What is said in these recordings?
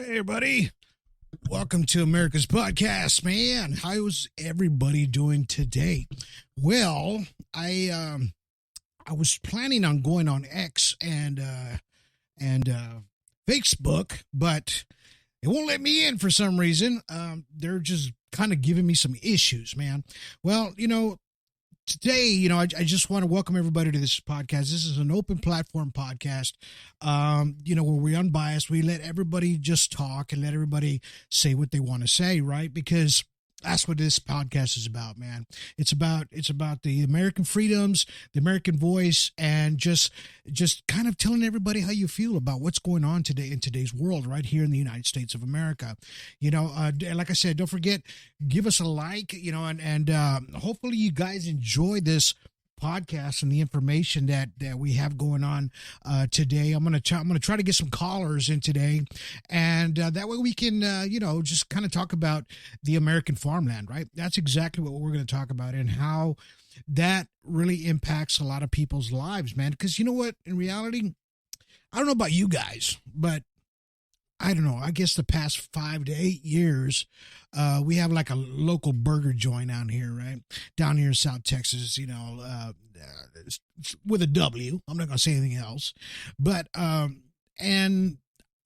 Hey, buddy. Welcome to America's podcast, man. How's everybody doing today? Well, I was planning on going on X and Facebook, but it won't let me in for some reason. They're just kind of giving me some issues, man. Well, today, I just want to welcome everybody to this podcast. This is an open platform podcast, where we're unbiased. We let everybody just talk and let everybody say what they want to say, right? Because that's what this podcast is about, man. It's about the American freedoms, the American voice, and just kind of telling everybody how you feel about what's going on today in today's world, right here in the United States of America. Like I said, don't forget, give us a like, and hopefully you guys enjoy this podcast and the information that we have going on today. I'm gonna try to get some callers in today, and that way we can just kind of talk about the American farmland, right? That's exactly what we're going to talk about, and how that really impacts a lot of people's lives, man. Because you know what, in reality, I don't know about you guys, but I don't know, I guess the past 5 to 8 years, we have like a local burger joint down here, right? Down here in South Texas, with a W. I'm not going to say anything else. But, and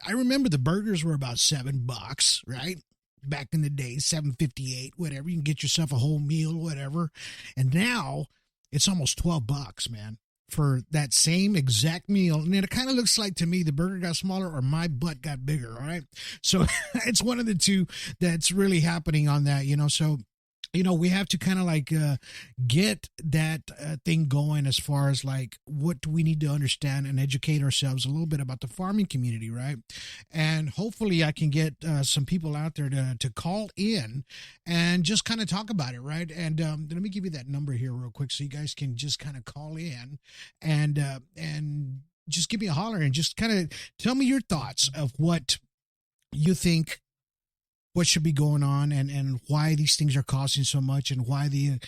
I remember the burgers were about $7, right? Back in the day, $7.58, whatever. You can get yourself a whole meal, whatever. And now it's almost $12, man, for that same exact meal. And it kind of looks like, to me, the burger got smaller or my butt got bigger. All right. So it's one of the two that's really happening on that, so we have to kind of like get that thing going as far as like what do we need to understand and educate ourselves a little bit about the farming community, right? And hopefully I can get some people out there to call in and just kind of talk about it, right? And let me give you that number here real quick so you guys can just kind of call in and just give me a holler and just kind of tell me your thoughts of what you think, what should be going on, and why these things are costing so much, and why the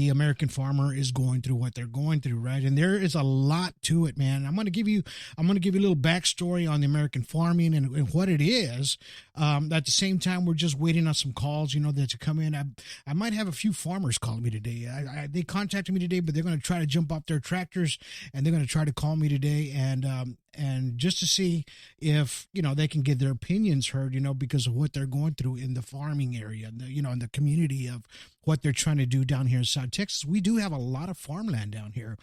American farmer is going through what they're going through, right? And there is a lot to it, man. I'm going to give you a little backstory on the American farming and what it is. At the same time, we're just waiting on some calls, that to come in. I might have a few farmers calling me today. They contacted me today, but they're going to try to jump off their tractors and they're going to try to call me today and just to see if, they can get their opinions heard, because of what they're going through in the farming area, and in the community of what they're trying to do down here in South Texas. We do have a lot of farmland down here.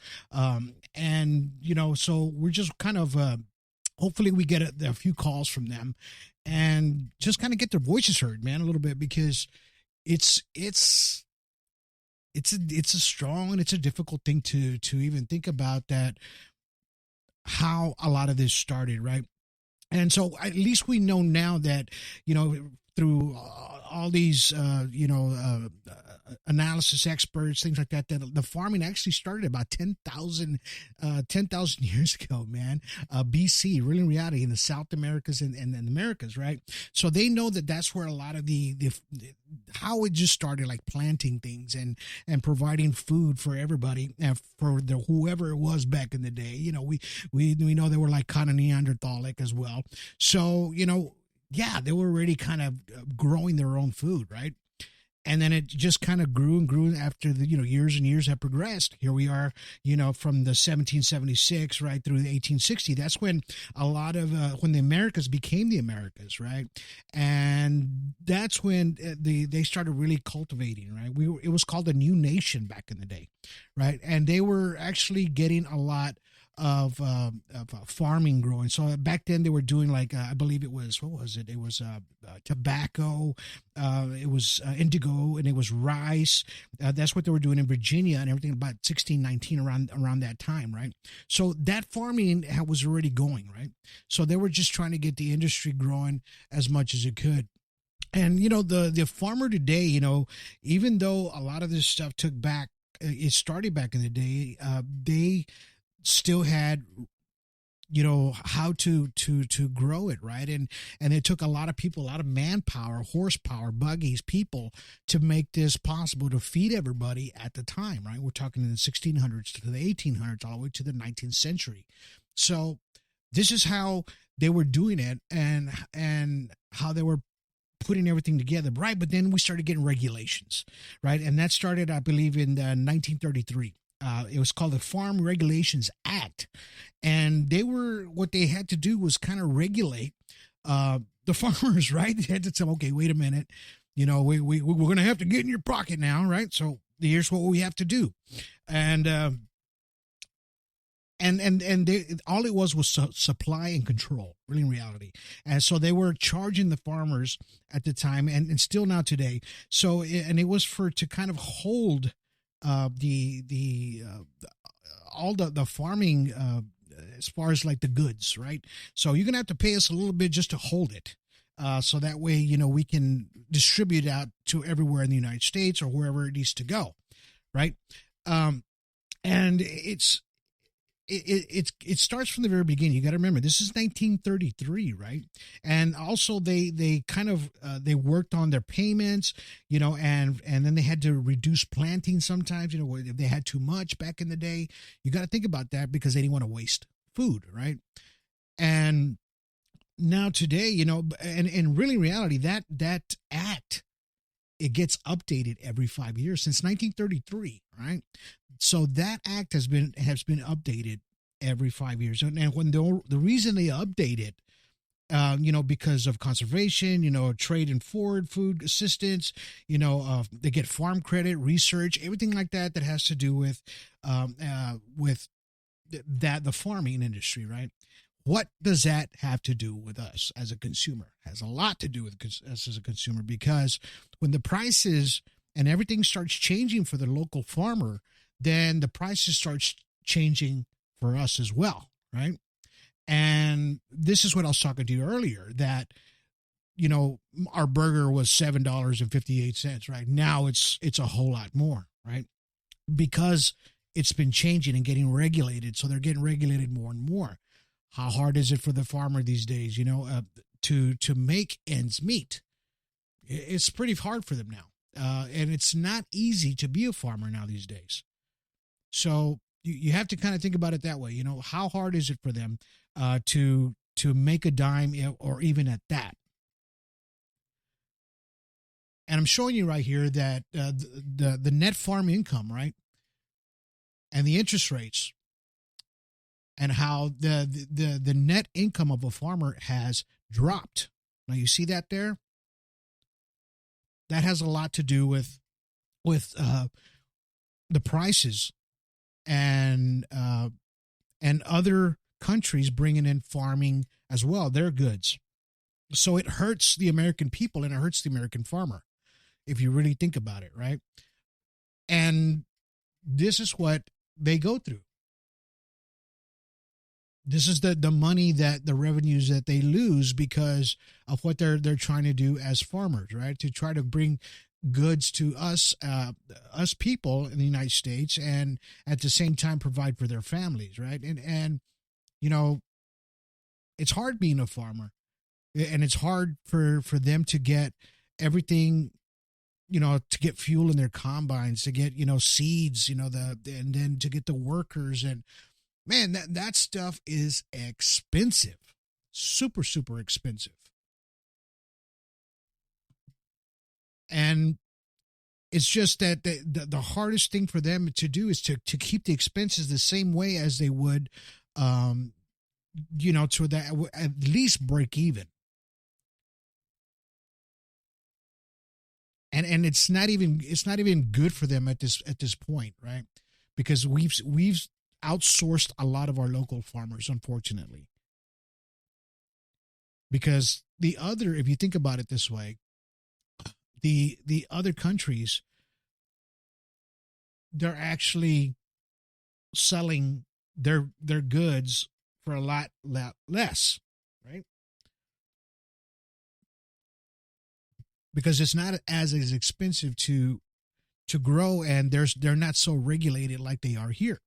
So we're just kind of, hopefully we get a few calls from them and just kind of get their voices heard, man, a little bit, because it's a strong and it's a difficult thing to even think about, that how a lot of this started, right? And so at least we know now that, through all these, analysis experts, things like that, that the farming actually started about 10,000 years ago, man. BC, really in reality, in the South Americas and the Americas, right? So they know that that's where a lot of the how it just started, like planting things and providing food for everybody, and for whoever it was back in the day. We know they were like kind of Neanderthalic as well. So, yeah, they were already kind of growing their own food, right? And then it just kind of grew and grew after the, years and years have progressed. Here we are, from the 1776 right through the 1860. That's when a lot of, when the Americas became the Americas, right? And that's when they started really cultivating, right? It was called a new nation back in the day, right? And they were actually getting a lot of farming growing. So back then they were doing like, I believe it was, what was it? It was tobacco, it was indigo, and it was rice. That's what they were doing in Virginia and everything, about 1619, around that time, right? So that farming was already going, right? So they were just trying to get the industry growing as much as it could. And, the farmer today, even though a lot of this stuff it started back in the day, they still had how to grow it, right? And it took a lot of people, a lot of manpower, horsepower, buggies, people to make this possible, to feed everybody at the time, right? We're talking in the 1600s to the 1800s, all the way to the 19th century. So this is how they were doing it, and how they were putting everything together, right? But then we started getting regulations, right? And that started, I believe, in 1933. It was called the Farm Regulations Act, and they were what they had to do was kind of regulate the farmers, right? They had to tell, okay, wait a minute, we're going to have to get in your pocket now, right? So here's what we have to do, and all it was supply and control, really, in reality. And so they were charging the farmers at the time, and still now today. So and it was to kind of hold the all the farming, as far as like the goods, right? So you're gonna have to pay us a little bit just to hold it. So that way, we can distribute it out to everywhere in the United States or wherever it needs to go, right? And it starts from the very beginning. You got to remember, this is 1933, right? And also they kind of they worked on their payments, and then they had to reduce planting sometimes, if they had too much back in the day. You got to think about that because they didn't want to waste food, right? And now today, and really in reality, that act, it gets updated every 5 years since 1933, right? So that act has been updated every 5 years, and when the reason they update it, because of conservation, trade and forward food assistance, they get farm credit, research, everything like that has to do with the farming industry, right? What does that have to do with us as a consumer? It has a lot to do with us as a consumer, because when the prices and everything starts changing for the local farmer, then the prices starts changing for us as well, right? And this is what I was talking to you earlier, that our burger was $7.58, right? Now it's a whole lot more, right? Because it's been changing and getting regulated, so they're getting regulated more and more. How hard is it for the farmer these days, to make ends meet? It's pretty hard for them now, and it's not easy to be a farmer now these days. So you have to kind of think about it that way. How hard is it for them to make a dime, or even at that? And I'm showing you right here that the net farm income, right, and the interest rates, and how the net income of a farmer has dropped. Now you see that there? That has a lot to do with the prices and other countries bringing in farming as well, their goods. So it hurts the American people and it hurts the American farmer, if you really think about it, right? And this is what they go through. This is the money, that the revenues that they lose because of what they're trying to do as farmers, right? To try to bring goods to us people in the United States, and at the same time provide for their families, right? And it's hard being a farmer, and it's hard for them to get everything, to get fuel in their combines, to get seeds, and then to get the workers. And man, that stuff is expensive, super, super expensive. And it's just that the hardest thing for them to do is to keep the expenses the same way as they would, to that at least break even. And it's not even good for them at this point, right? Because we've outsourced a lot of our local farmers, unfortunately. Because if you think about it this way, the other countries, they're actually selling their goods for a lot less, right? Because it's not as expensive to grow, and they're not so regulated like they are here.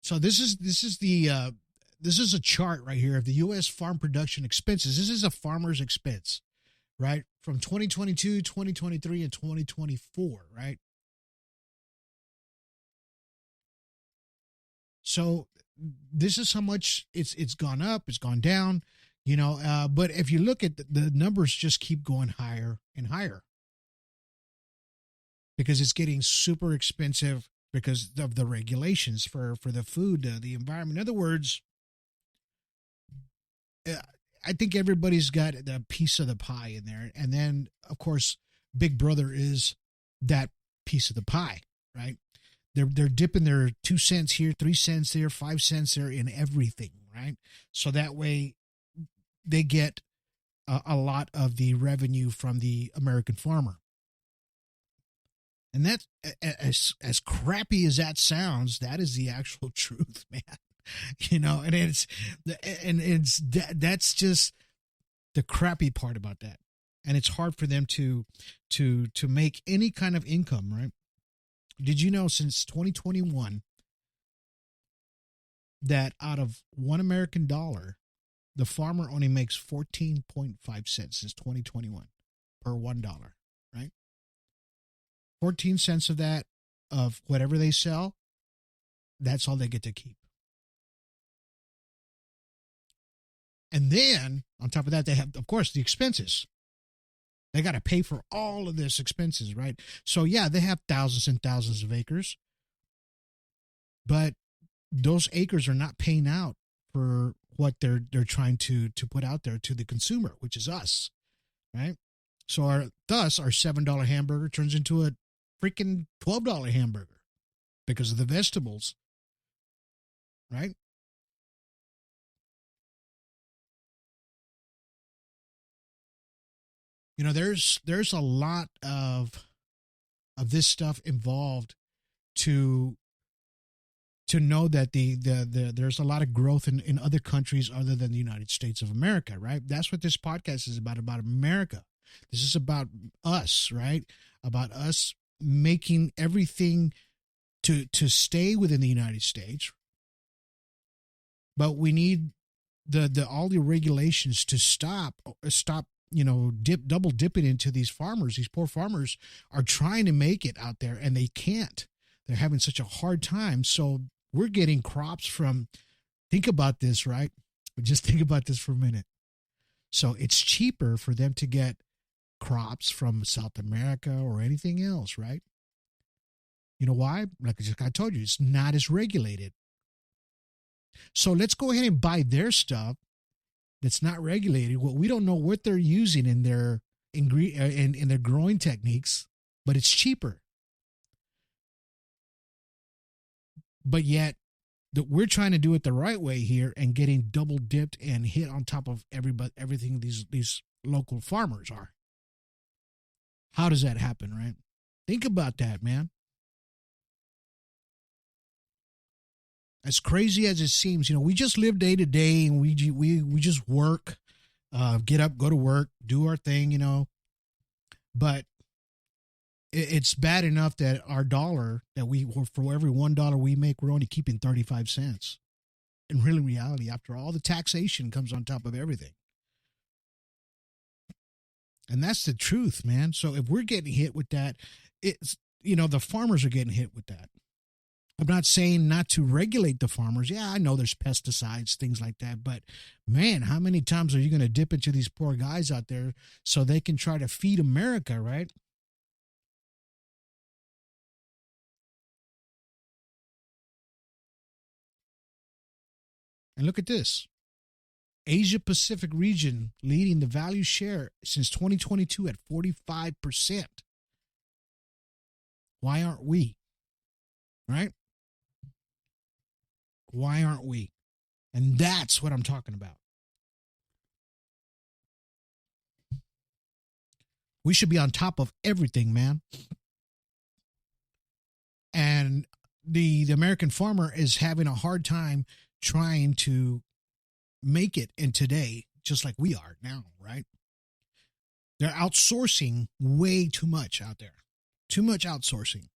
So this is a chart right here of the U.S. farm production expenses. This is a farmer's expense, right? From 2022, 2023, and 2024, right? So this is how much it's gone up, it's gone down, but if you look at the numbers just keep going higher and higher because it's getting super expensive because of the regulations for the food, the environment. In other words, I think everybody's got a piece of the pie in there. And then, of course, Big Brother is that piece of the pie, right? They're dipping their 2 cents here, 3 cents there, 5 cents there in everything, right? So that way they get a lot of the revenue from the American farmer. And that's as crappy as that sounds, that is the actual truth, man. That's just the crappy part about that. And it's hard for them to make any kind of income, right? Did you know since 2021 that out of $1 American, the farmer only makes 14.5 cents since 2021 per $1, right? 14 cents of that, of whatever they sell, that's all they get to keep. And then on top of that, they have, of course, the expenses. They got to pay for all of this expenses, right? So yeah, they have thousands and thousands of acres, but those acres are not paying out for what they're trying to put out there to the consumer, which is us, right? So our $7 hamburger turns into a freaking $12 hamburger because of the vegetables, right? There's a lot of this stuff involved to know that there's a lot of growth in other countries other than the United States of America, right? That's what this podcast is about America. This is about us, right? About us making everything to stay within the United States. But we need all the regulations to stop, double dipping into these farmers. These poor farmers are trying to make it out there and they can't. They're having such a hard time. So we're getting crops from, think about this, right? Just think about this for a minute. So it's cheaper for them to get crops from South America or anything else, right? You know why? Like I told you, it's not as regulated. So let's go ahead and buy their stuff that's not regulated. Well, we don't know what they're using in their in their growing techniques, but it's cheaper. But yet, we're trying to do it the right way here and getting double dipped and hit on top of everything these local farmers are. How does that happen, right? Think about that, man. As crazy as it seems, we just live day to day and we just work, get up, go to work, do our thing, But it's bad enough that our dollar that for every $1 we make, we're only keeping 35 cents. In reality, after all the taxation comes on top of everything. And that's the truth, man. So if we're getting hit with that, it's, the farmers are getting hit with that. I'm not saying not to regulate the farmers. Yeah, I know there's pesticides, things like that. But, man, how many times are you going to dip into these poor guys out there so they can try to feed America, right? And look at this. Asia Pacific region leading the value share since 2022 at 45%. Why aren't we? Right? Why aren't we? And that's what I'm talking about. We should be on top of everything, man. And the American farmer is having a hard time trying to make it in today, just like we are now, right? They're outsourcing way too much out there. Too much outsourcing.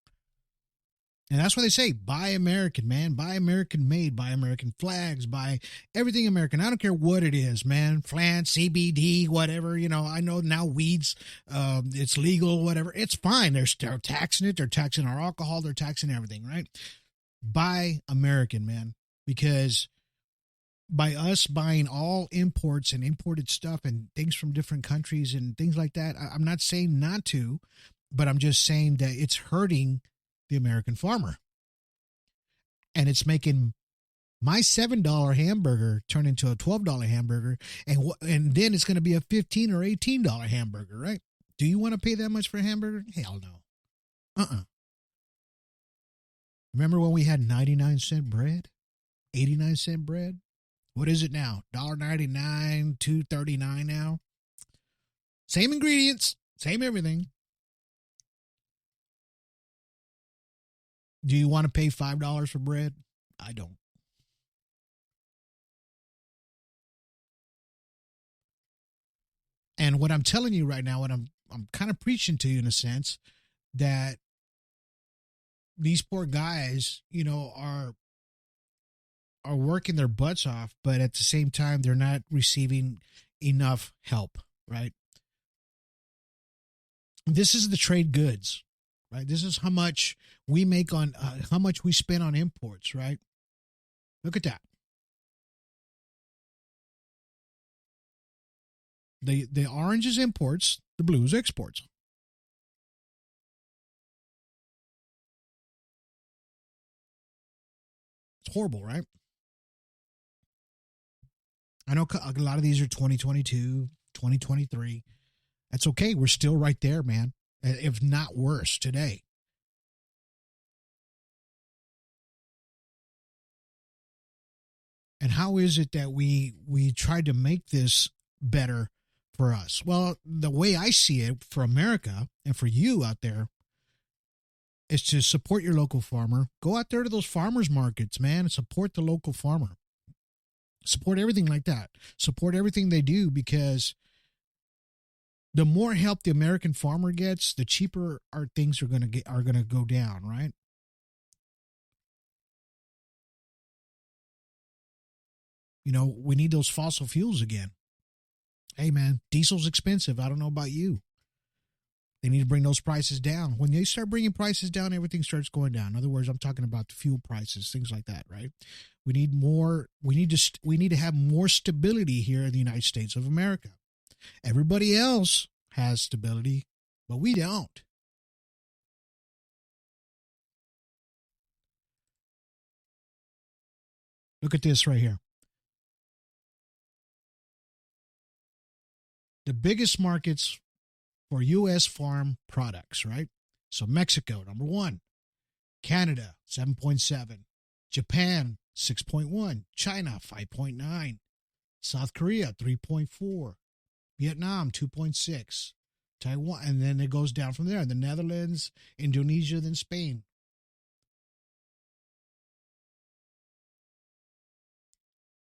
And that's why they say, buy American, man. Buy American made, buy American flags, buy everything American. I don't care what it is, man. Plant, CBD, whatever. I know now weeds, it's legal, whatever. It's fine. They're taxing it. They're taxing our alcohol. They're taxing everything, right? Buy American, man. because by us buying all imports and imported stuff and things from different countries and things like that, I'm not saying not to, but I'm just saying that it's hurting the American farmer. And it's making my $7 hamburger turn into a $12 hamburger, and then it's going to be a $15 or $18 hamburger, right? Do you want to pay that much for a hamburger? Hell no. Remember when we had 99-cent bread, 89-cent bread? What is it now? $1.99, $2.39 now. Same ingredients, same everything. Do you want to pay $5 for bread? I don't. And what I'm telling you right now, what I'm kind of preaching to you in a sense, that these poor guys, are working their butts off, but at the same time, they're not receiving enough help, right? This is the trade goods, right? This is how much we make on, how much we spend on imports, right? Look at that. The orange is imports, the blue is exports. It's horrible, right? I know a lot of these are 2022, 2023. That's okay. We're still right there, man. If not worse today. And how is it that we tried to make this better for us? Well, the way I see it for America and for you out there is to support your local farmer. Go out there to those farmers markets, man, and support the local farmer. Support everything like that. Support everything they do, because the more help the American farmer gets, the cheaper our things are going to go down, right? We need those fossil fuels again. Hey, man, diesel's expensive. I don't know about you. They need to bring those prices down. When they start bringing prices down, everything starts going down. In other words, I'm talking about the fuel prices, things like that, right? We need more. We need to have more stability here in the United States of America. Everybody else has stability, but we don't. Look at this right here. The biggest markets for U.S. farm products, right? So Mexico, number 1. Canada, 7.7. Japan, 6.1. China, 5.9. South Korea, 3.4. Vietnam, 2.6. Taiwan, and then it goes down from there. The Netherlands, Indonesia, then Spain.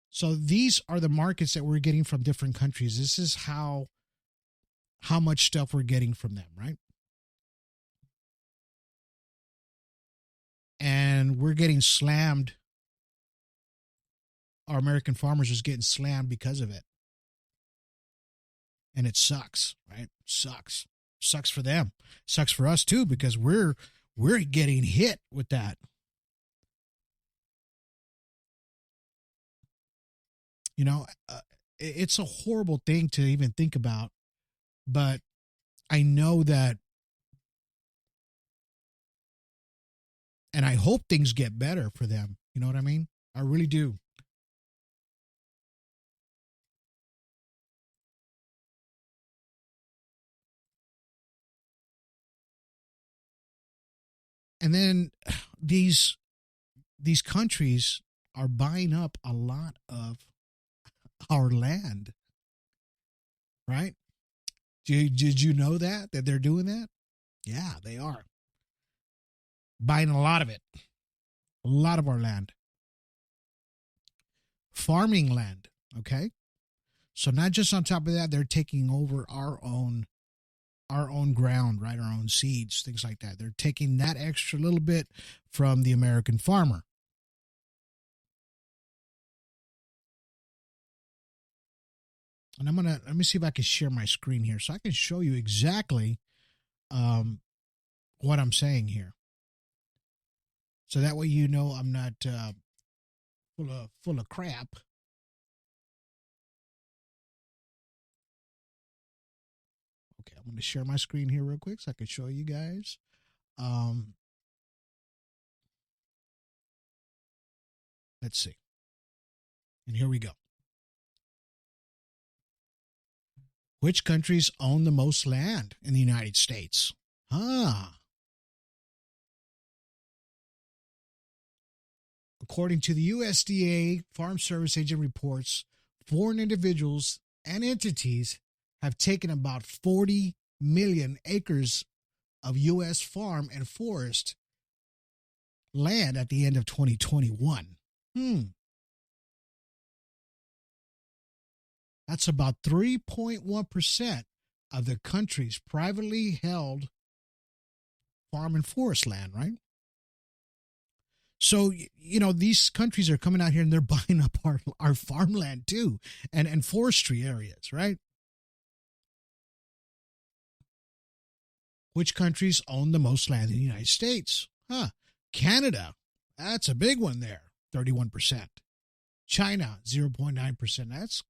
So these are the markets that we're getting from different countries. This is how much stuff we're getting from them, right? And we're getting slammed. Our American farmers is getting slammed because of it. And it sucks, right? Sucks. Sucks for them. Sucks for us too, because we're getting hit with that. It's a horrible thing to even think about, but I know that, and I hope things get better for them. You know what I mean? I really do. And then these countries are buying up a lot of our land, right? Did you know that they're doing that? Yeah, they are buying a lot of it, a lot of our land, farming land. Okay, so not just on top of that, they're taking over our own ground, right? Our own seeds, things like that. They're taking that extra little bit from the American farmer. And let me see if I can share my screen here so I can show you exactly what I'm saying here. So that way, I'm not full of crap. Okay, I'm going to share my screen here real quick so I can show you guys. Um, let's see. And here we go. Which countries own the most land in the United States? According to the USDA Farm Service Agent reports, foreign individuals and entities have taken about 40 million acres of U.S. farm and forest land at the end of 2021. That's about 3.1% of the country's privately held farm and forest land, right? So, these countries are coming out here and they're buying up our farmland too, and forestry areas, right? Which countries own the most land in the United States? Canada, that's a big one there, 31%. China, 0.9%. That's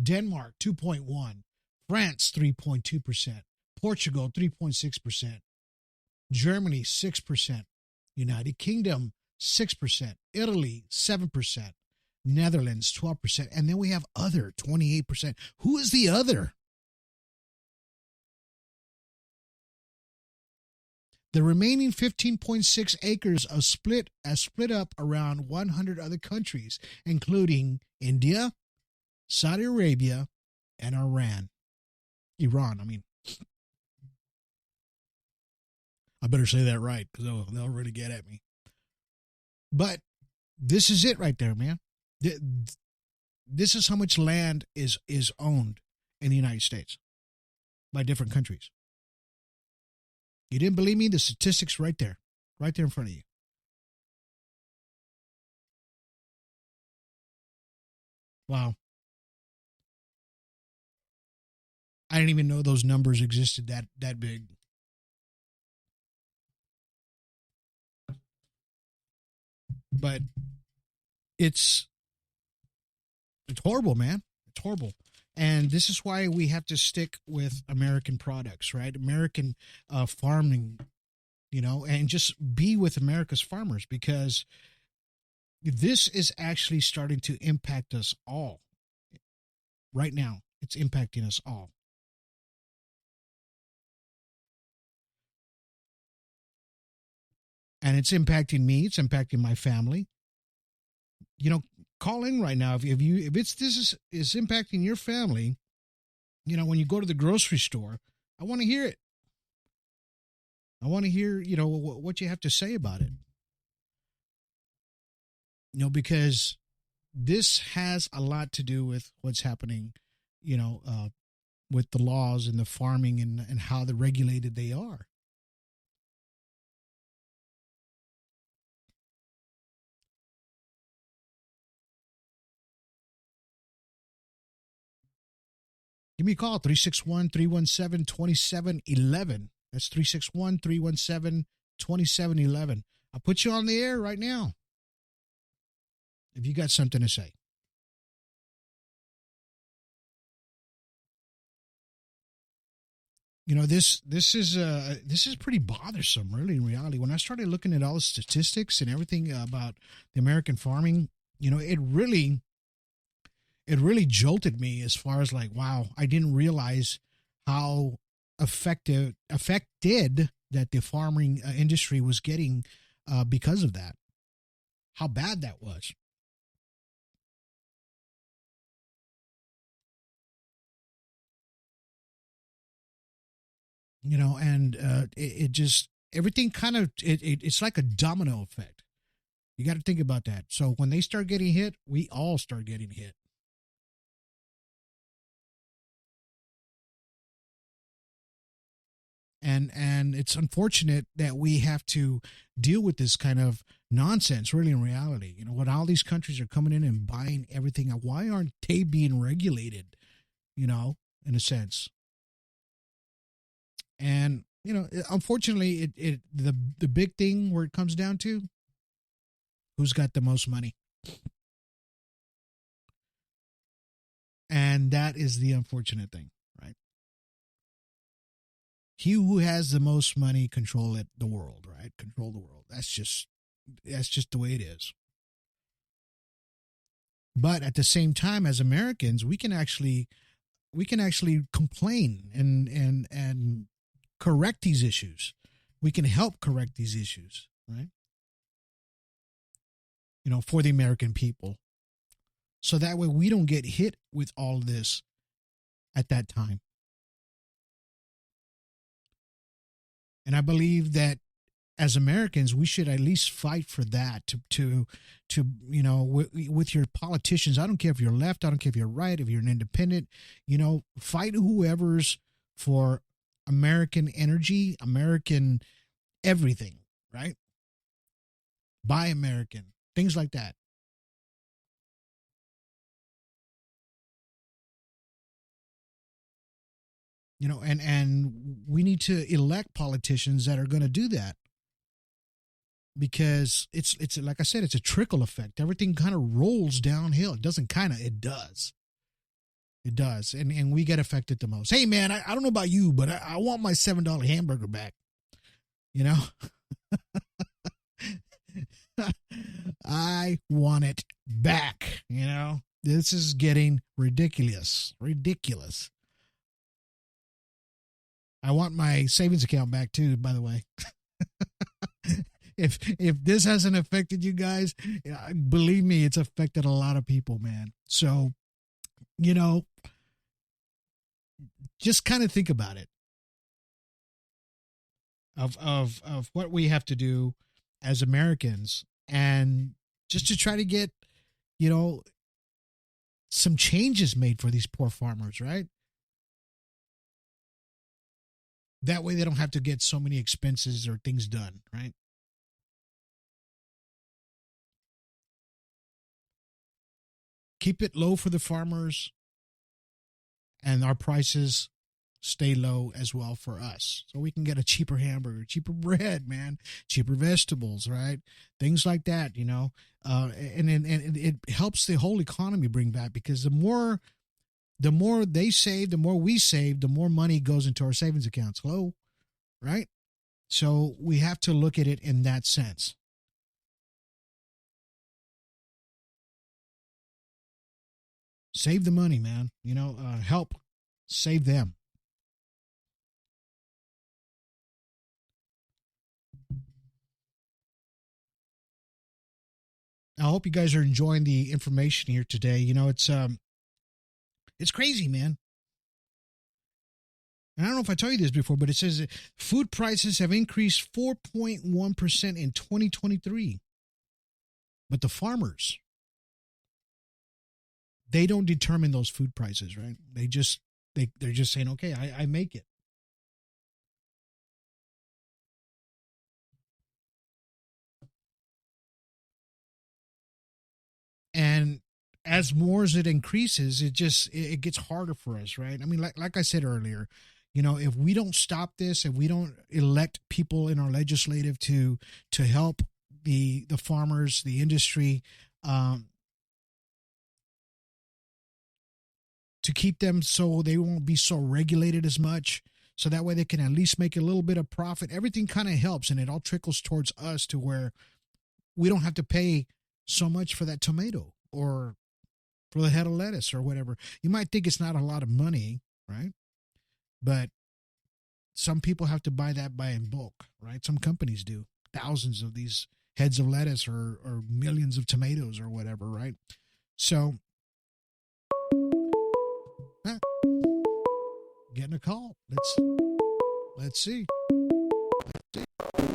Denmark, 2.1%. France, 3.2%. Portugal, 3.6%. Germany, 6%. United Kingdom, 6%. Italy, 7%. Netherlands, 12%. And then we have other, 28%. Who is the other? The remaining 15.6 acres are split up around 100 other countries, including India, Saudi Arabia, and Iran. I better say that right because they'll really get at me. But this is it right there, man. This is how much land is owned in the United States by different countries. You didn't believe me? The statistics right there in front of you. Wow. I didn't even know those numbers existed that big. But it's horrible, man. It's horrible. And this is why we have to stick with American products, right? American farming, and just be with America's farmers, because this is actually starting to impact us all. Right now, it's impacting us all. And it's impacting me. It's impacting my family. Call in right now if this is impacting your family. When you go to the grocery store, I want to hear it. I want to hear what you have to say about it. Because this has a lot to do with what's happening, with the laws and the farming and how regulated they are. Give me a call, 361-317-2711. That's 361-317-2711. I'll put you on the air right now if you got something to say. This is pretty bothersome, really, in reality. When I started looking at all the statistics and everything about the American farming, it really jolted me as far as like, wow, I didn't realize how affected that the farming industry was getting because of that. How bad that was. And it just, everything kind of, it's like a domino effect. You got to think about that. So when they start getting hit, we all start getting hit. And it's unfortunate that we have to deal with this kind of nonsense, really, in reality. When all these countries are coming in and buying everything, why aren't they being regulated, in a sense? And, unfortunately, the big thing where it comes down to, who's got the most money. And that is the unfortunate thing, right? He who has the most money control the world, right? Control the world. That's just the way it is. But at the same time, as Americans, we can actually complain and correct these issues. We can help correct these issues, right? For the American people. So that way we don't get hit with all this at that time. And I believe that as Americans, we should at least fight for that to with your politicians. I don't care if you're left, I don't care if you're right, if you're an independent, fight whoever's for American energy, American everything, right? Buy American, things like that. And we need to elect politicians that are going to do that, because it's like I said, it's a trickle effect. Everything kind of rolls downhill. It doesn't it does. It does. And we get affected the most. Hey man, I don't know about you, but I want my $7 hamburger back. I want it back. This is getting ridiculous. Ridiculous. I want my savings account back too, by the way. If this hasn't affected you guys, believe me, it's affected a lot of people, man. So, just kind of think about it. Of what we have to do as Americans, and just to try to get, some changes made for these poor farmers, right? That way they don't have to get so many expenses or things done, right? Keep it low for the farmers, and our prices stay low as well for us. So we can get a cheaper hamburger, cheaper bread, man, cheaper vegetables, right? Things like that, and it helps the whole economy bring back, because the more they save, the more we save, the more money goes into our savings accounts. Hello, right? So we have to look at it in that sense. Save the money, man. Help save them. I hope you guys are enjoying the information here today. It's crazy, man. And I don't know if I told you this before, but it says that food prices have increased 4.1% in 2023. But the farmers, they don't determine those food prices, right? They're just saying, okay, I make it. And as more as it increases, it gets harder for us, right? I mean, like I said earlier, if we don't stop this, if we don't elect people in our legislative to help the farmers, the industry, to keep them so they won't be so regulated as much, so that way they can at least make a little bit of profit. Everything kind of helps, and it all trickles towards us to where we don't have to pay so much for that tomato or for the head of lettuce or whatever. You might think it's not a lot of money, right? But some people have to buy that by in bulk, right? Some companies do thousands of these heads of lettuce or millions of tomatoes or whatever, right? So, getting a call. Let's see.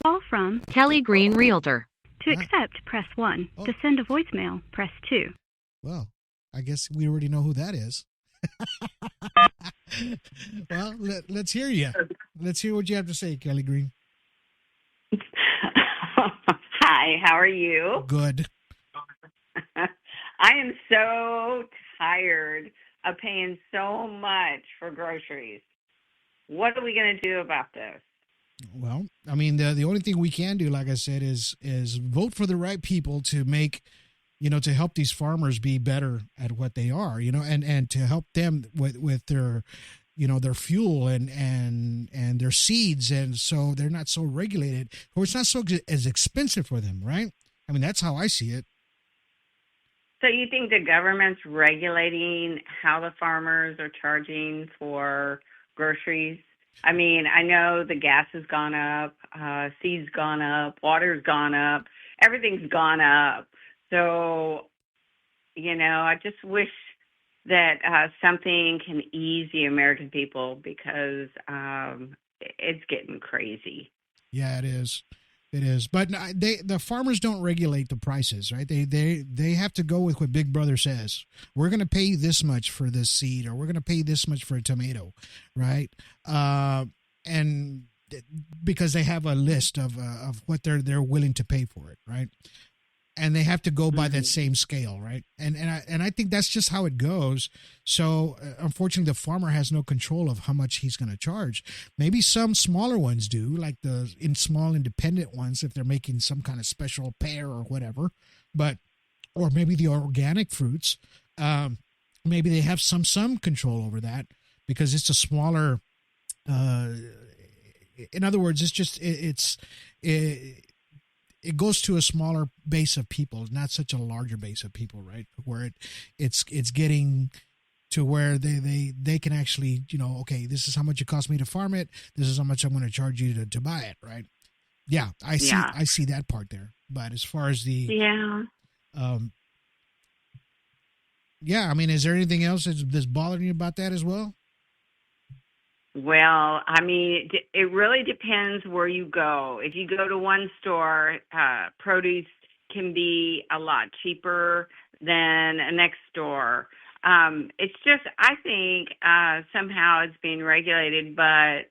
Call from Kelly Green Realtor. To accept, press 1. To send a voicemail, press 2. Well, I guess we already know who that is. Well, let's hear you. Let's hear what you have to say, Kelly Green. Hi, how are you? Good. I am so tired of paying so much for groceries. What are we going to do about this? Well, I mean, the only thing we can do, like I said, is vote for the right people to make, to help these farmers be better at what they are, and to help them with their, their fuel and their seeds, and so they're not so regulated, or it's not so as expensive for them, right? I mean, that's how I see it. So you think the government's regulating how the farmers are charging for groceries? I mean, I know the gas has gone up, seed's gone up, water's gone up, everything's gone up. So, I just wish that something can ease the American people because it's getting crazy. Yeah, it is. It is, but the farmers don't regulate the prices, right? They have to go with what Big Brother says. We're going to pay you this much for this seed, or we're going to pay you this much for a tomato, right? And because they have a list of what they're willing to pay for it, right? And they have to go by that same scale, right? And I think that's just how it goes. So unfortunately, the farmer has no control of how much he's going to charge. Maybe some smaller ones do, like the small independent ones, if they're making some kind of special pear or whatever. Or maybe the organic fruits, maybe they have some control over that because it's a smaller. In other words, it's just it goes to a smaller base of people, not such a larger base of people, right? Where it's getting to where they can actually, okay, this is how much it costs me to farm it. This is how much I'm going to charge you to buy it, right? Yeah, I see that part there. But as far as I mean, is there anything else that's bothering you about that as well? Well, I mean, it really depends where you go. If you go to one store, produce can be a lot cheaper than a next store. It's just, I think somehow it's being regulated, but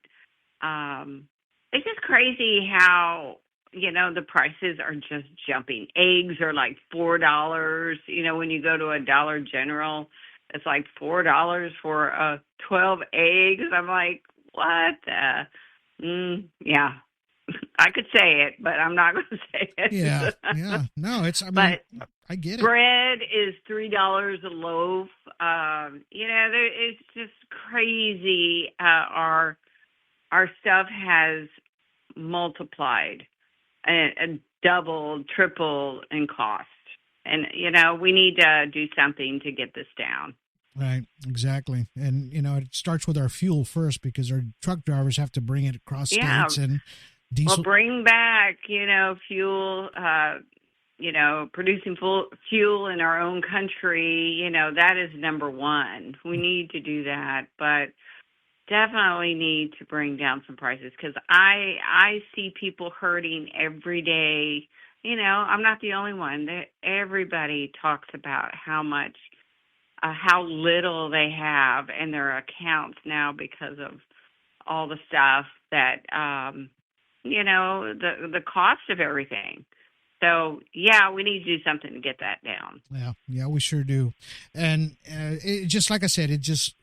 it's just crazy how, the prices are just jumping. Eggs are like $4. When you go to a Dollar General, it's like $4 for 12 eggs. I'm like, what? Yeah, I could say it, but I'm not going to say it. Yeah. No, but I get it. Bread is $3 a loaf. It's just crazy. Our stuff has multiplied and doubled, tripled in cost. And, we need to do something to get this down. Right, exactly. And, it starts with our fuel first because our truck drivers have to bring it across states and diesel. Well, bring back, fuel, producing fuel in our own country. That is number one. We need to do that. But definitely need to bring down some prices because I see people hurting every day. I'm not the only one. Everybody talks about how little they have in their accounts now because of all the stuff that, the cost of everything. So, yeah, we need to do something to get that down. Yeah, we sure do. And it just, like I said, it just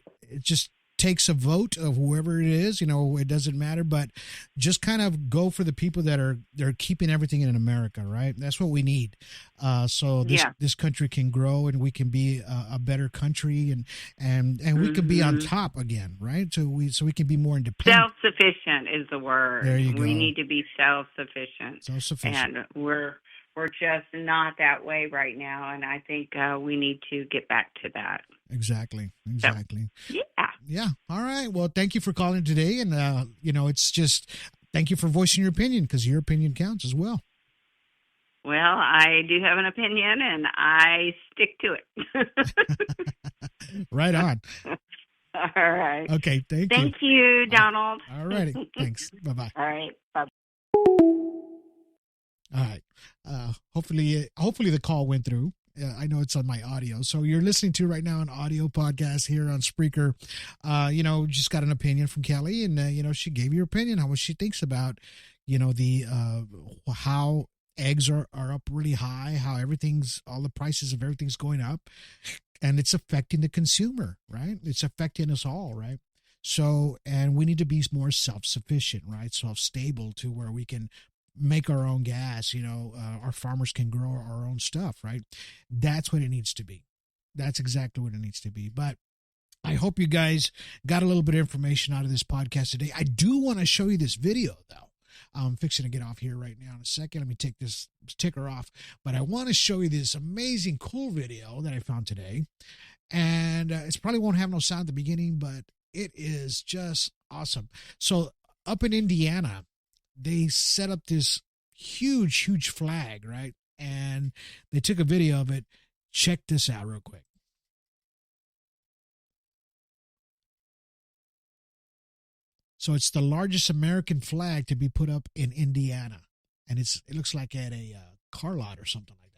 takes a vote of whoever it is, it doesn't matter, but just kind of go for the people they're keeping everything in America, right? That's what we need. So this country can grow and we can be a better country and we can be on top again, right? So we can be more independent. Self-sufficient is the word. There you go. We need to be self-sufficient. And we're just not that way right now. And I think we need to get back to that. Exactly. So, Yeah. All right. Well, thank you for calling today. And, it's just thank you for voicing your opinion because your opinion counts as well. Well, I do have an opinion and I stick to it. Right on. All right. Okay. Thank you, Donald. All righty. Thanks. Bye-bye. All right. Bye. All right. Hopefully the call went through. I know it's on my audio. So you're listening to right now an audio podcast here on Spreaker. Just got an opinion from Kelly and, she gave her opinion on what she thinks about, the how eggs are up really high, how all the prices of everything's going up and it's affecting the consumer, right? It's affecting us all, right? So, and we need to be more self-sufficient, right? Self-stable to where we can make our own gas, our farmers can grow our own stuff, right? That's what it needs to be. That's exactly what it needs to be. But I hope you guys got a little bit of information out of this podcast today. I do want to show you this video, though. I'm fixing to get off here right now in a second. Let me take this ticker off. But I want to show you this amazing, cool video that I found today. And it probably won't have no sound at the beginning, but it is just awesome. So up in Indiana, they set up this huge flag, right? And they took a video of it. Check this out real quick. So it's the largest American flag to be put up in Indiana. And it looks like at a car lot or something like that.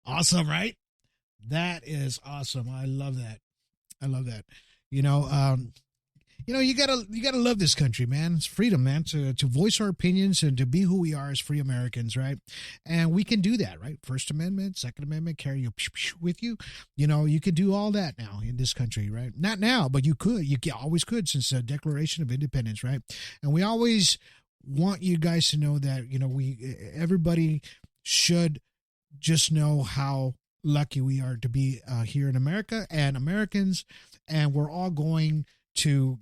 Awesome, right? That is awesome. I love that. I love that. You gotta love this country, man. It's freedom, man, to voice our opinions and to be who we are as free Americans, right? And we can do that, right? First Amendment, Second Amendment, carry you with you. You could do all that now in this country, right? Not now, but you could. You always could since the Declaration of Independence, right? And we always want you guys to know that everybody should just know how lucky we are to be here in America and Americans, and we're all going to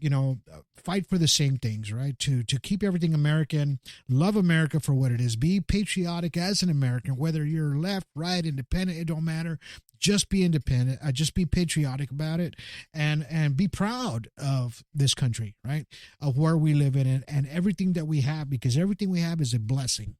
fight for the same things, right? To keep everything American, love America for what it is, be patriotic as an American, whether you're left, right, independent, it don't matter. Just be independent, just be patriotic about it, and be proud of this country, right? Of where we live in it and everything that we have, because everything we have is a blessing.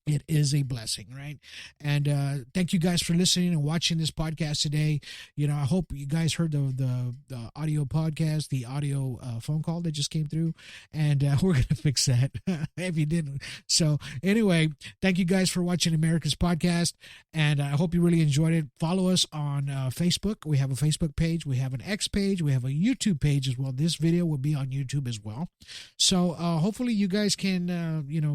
It is a blessing, right? And thank you guys for listening and watching this podcast today. I hope you guys heard the audio podcast, the audio phone call that just came through, and we're going to fix that if you didn't. So anyway, thank you guys for watching America's Podcast, and I hope you really enjoyed it. Follow us on Facebook. We have a Facebook page. We have an X page. We have a YouTube page as well. This video will be on YouTube as well. So hopefully you guys can,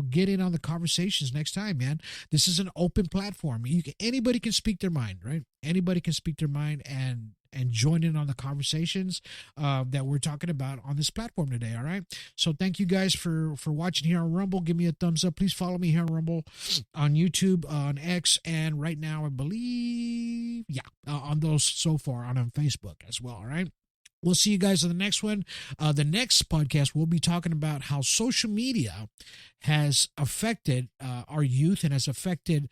get in on the conversations next time, man. This is an open platform. Anybody can speak their mind, right? Anybody can speak their mind and join in on the conversations that we're talking about on this platform today. All right. So thank you guys for watching here on Rumble. Give me a thumbs up. Please follow me here on Rumble, on YouTube, on X, and right now I believe, on those so far on Facebook as well. All right. We'll see you guys on the next one. The next podcast, we'll be talking about how social media has affected our youth and has affected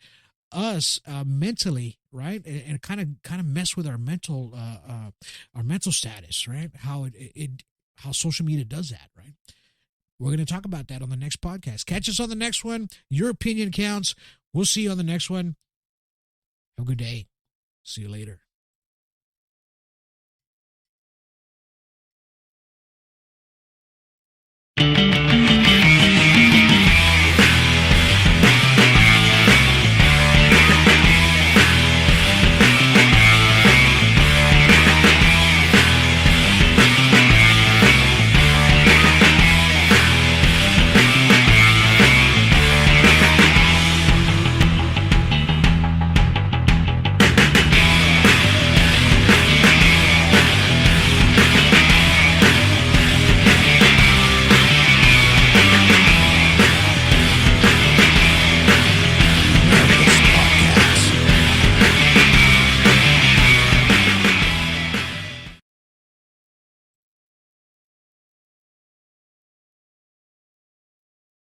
us mentally, right? And kind of mess with our mental status, right? How how social media does that, right? We're going to talk about that on the next podcast. Catch us on the next one. Your opinion counts. We'll see you on the next one. Have a good day. See you later.